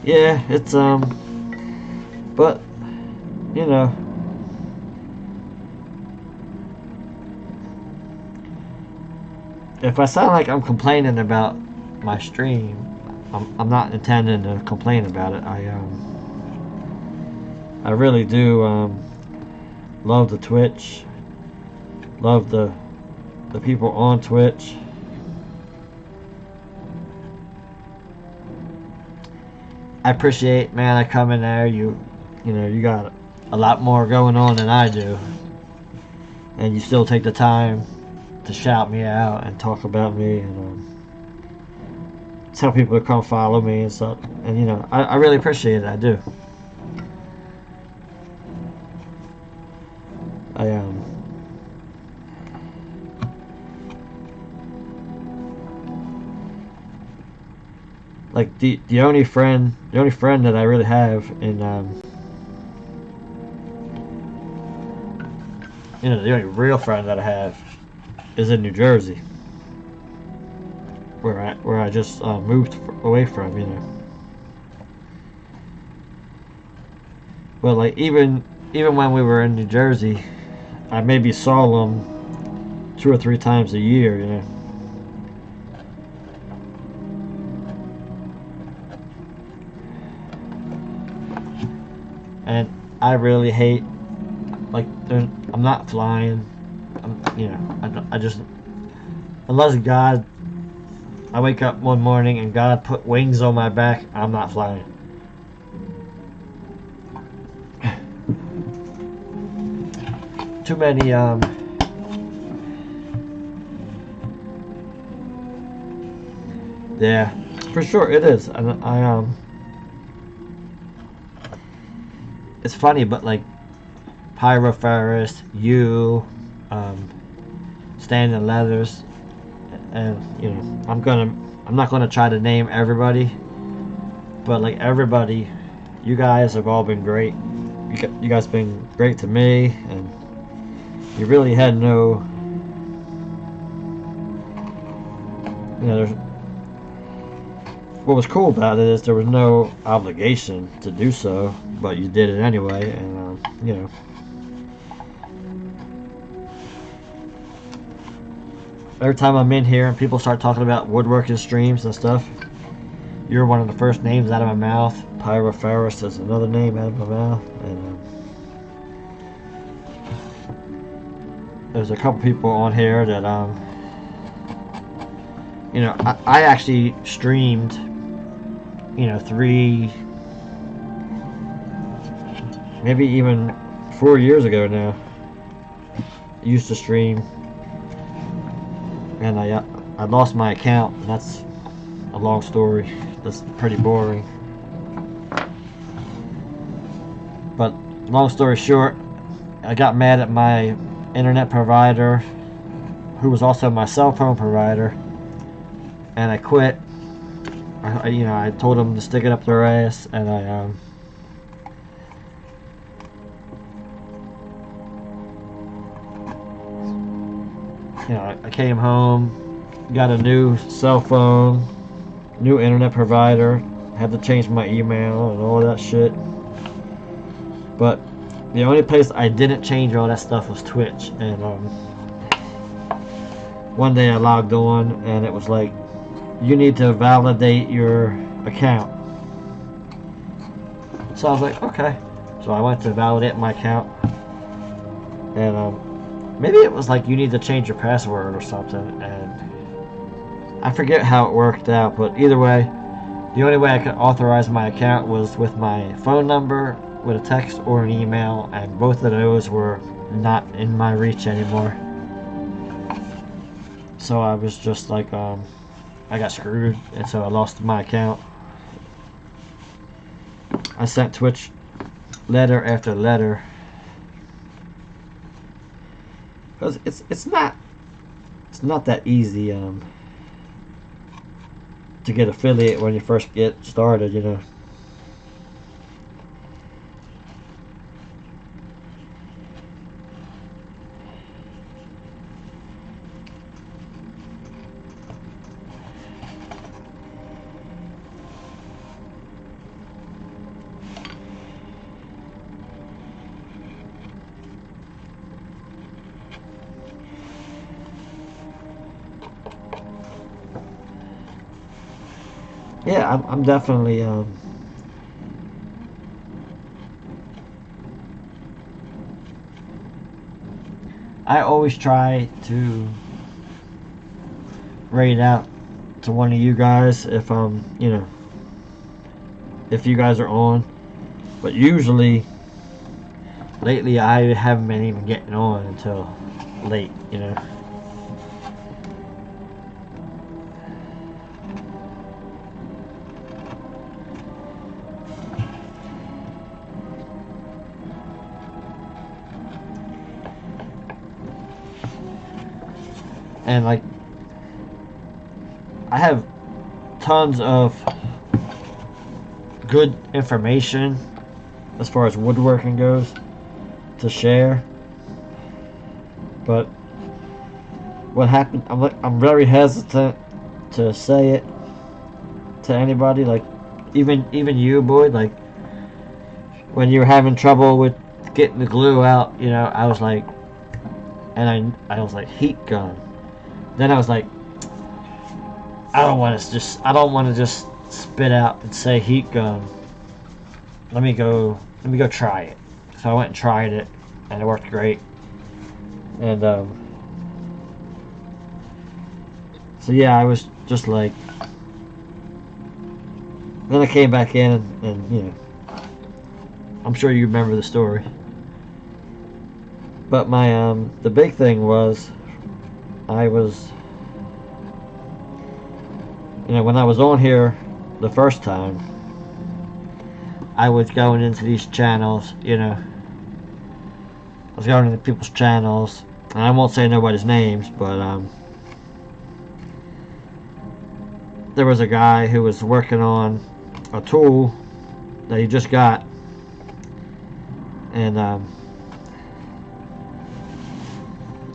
Yeah, it's but you know, if I sound like I'm complaining about my stream, I'm not intending to complain about it. I really do love the Twitch, love the people on Twitch. I appreciate, man, I come in there, you know, you got a lot more going on than I do, and you still take the time to shout me out and talk about me, and tell people to come follow me and stuff, and you know, I really appreciate it. I do. Like the only friend that I really have in you know, the only real friend that I have is in New Jersey, where I just moved away from, you know. But like even when we were in New Jersey, I maybe saw them 2 or 3 times a year, you know. And I really hate, like, I'm not flying. You know, I just, unless God I wake up one morning and God put wings on my back, I'm not flying. Too many, yeah, for sure it is. It's funny, but like Pyroferris, you, Standing Leathers, and you know, I'm not gonna try to name everybody, but like everybody, you guys have all been great. You guys been great to me, and you really had no, you know, what was cool about it is there was no obligation to do so, but you did it anyway, and you know. Every time I'm in here and people start talking about woodworking streams and stuff, you're one of the first names out of my mouth. Pyroferris is another name out of my mouth, and there's a couple people on here that you know, I actually streamed, you know, 3, maybe even 4 years ago now. I used to stream, and I lost my account, and that's a long story. That's pretty boring. But long story short, I got mad at my internet provider, who was also my cell phone provider, and I quit. You know, I told them to stick it up their ass, and you know, I came home, got a new cell phone, new internet provider, had to change my email and all that shit. But the only place I didn't change all that stuff was Twitch, and one day I logged on and it was like, you need to validate your account. So I was like, okay. So I went to validate my account, and maybe it was like you need to change your password or something, and I forget how it worked out, but either way, the only way I could authorize my account was with my phone number, with a text or an email, and both of those were not in my reach anymore. So I was just like, I got screwed, and so I lost my account. I sent Twitch letter after letter, because it's not that easy to get affiliate when you first get started, you know. Yeah, I'm definitely I always try to rate out to one of you guys if you know, if you guys are on, but usually lately I haven't been even getting on until late, you know. And like, I have tons of good information as far as woodworking goes to share, but what happened, I'm very hesitant to say it to anybody, like even you, Boyd, like when you were having trouble with getting the glue out, you know, I was like, and I was like, heat gun. Then I was like, I don't want to just spit out and say heat gun. Let me go try it. So I went and tried it, and it worked great. And so yeah, I was just like, then I came back in and you know, I'm sure you remember the story. But my the big thing was I was, you know, when I was on here the first time, I was going into these channels, you know, I was going into people's channels, and I won't say nobody's names, but there was a guy who was working on a tool that he just got, and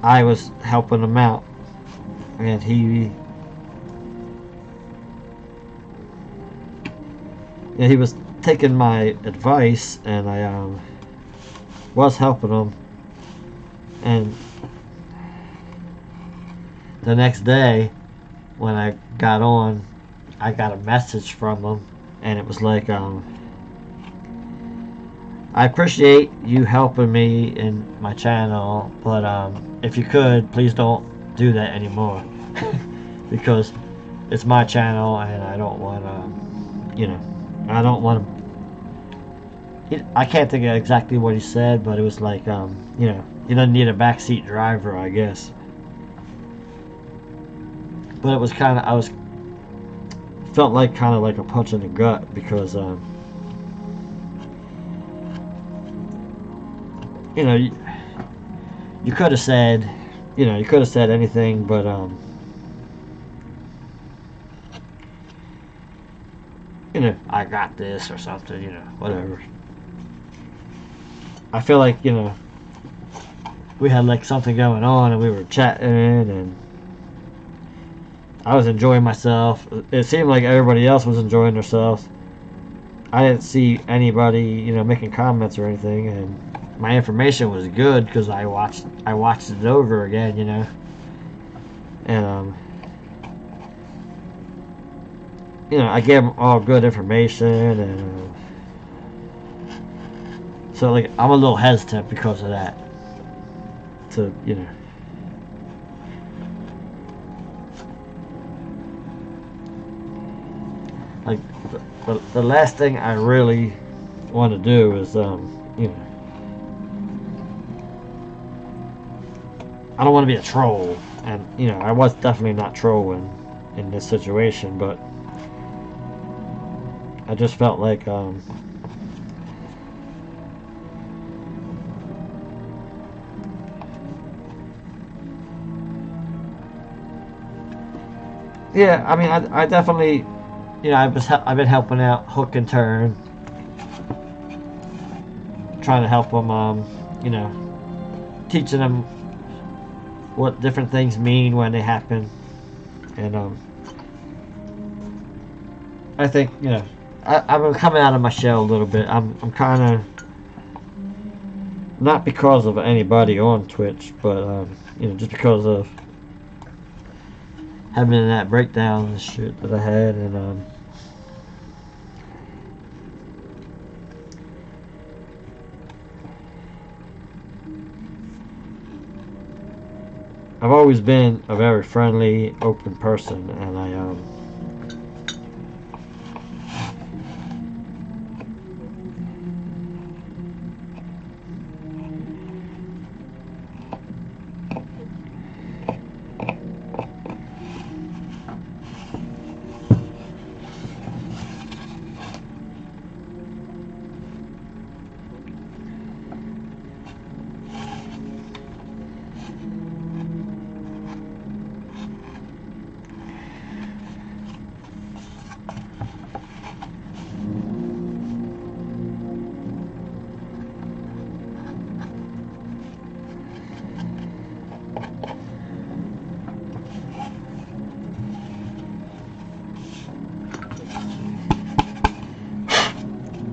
I was helping him out, and he was taking my advice, and I was helping him. And the next day, when I got on, I got a message from him, and it was like, I appreciate you helping me in my channel, but if you could, please don't do that anymore. Because it's my channel, and I don't want to, you know, I don't want to. I can't think of exactly what he said, but it was like, you know, he doesn't need a backseat driver, I guess. But it was kind of, felt like kind of like a punch in the gut, because, you know, you could have said, you know, you could have said anything, but, you know, I got this or something, you know, whatever. I feel like, you know, we had like something going on, and we were chatting, and I was enjoying myself. It seemed like everybody else was enjoying themselves. I didn't see anybody, you know, making comments or anything, and my information was good because I watched it over again, you know, and you know, I gave them all good information, and so like I'm a little hesitant because of that. To, you know, like the last thing I really want to do is, you know, I don't want to be a troll, and you know, I was definitely not trolling in this situation, but I just felt like, yeah, I mean, I definitely, you know, I've been helping out Hook and Turn, trying to help them, you know, teaching them what different things mean when they happen, and I think, you know, I've been coming out of my shell a little bit. I'm kind of, not because of anybody on Twitch, but you know, just because of having that breakdown and shit that I had, and I've always been a very friendly, open person, and I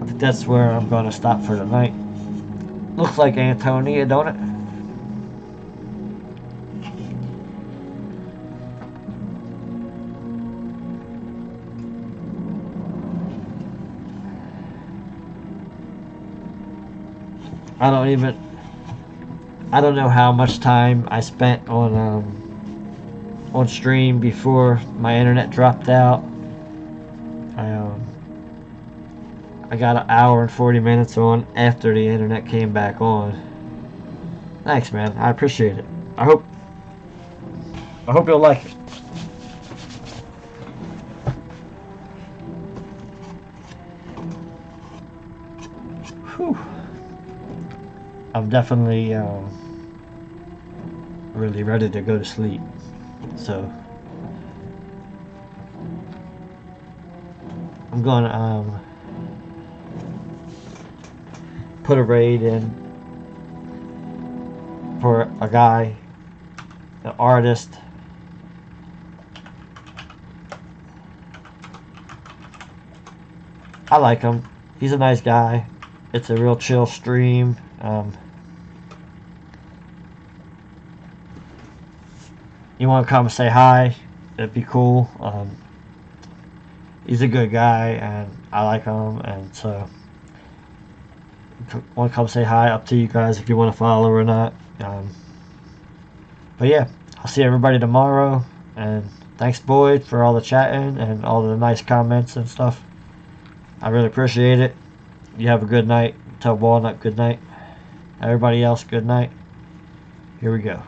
think that's where I'm going to stop for tonight. Looks like Antonia, don't it? I don't know how much time I spent on on stream before my internet dropped out. I got an hour and 40 minutes on after the internet came back on. Thanks, man. I appreciate it. I hope you'll like it. Whew. I'm definitely really ready to go to sleep. So I'm gonna put a raid in for a guy, an artist. I like him. He's a nice guy. It's a real chill stream. You want to come say hi? It'd be cool. He's a good guy, and I like him, and so want to come say hi. Up to you guys if you want to follow or not. But yeah, I'll see everybody tomorrow, and thanks Boyd for all the chatting and all the nice comments and stuff. I really appreciate it. You have a good night. Tell Walnut good night. Everybody else good night. Here we go.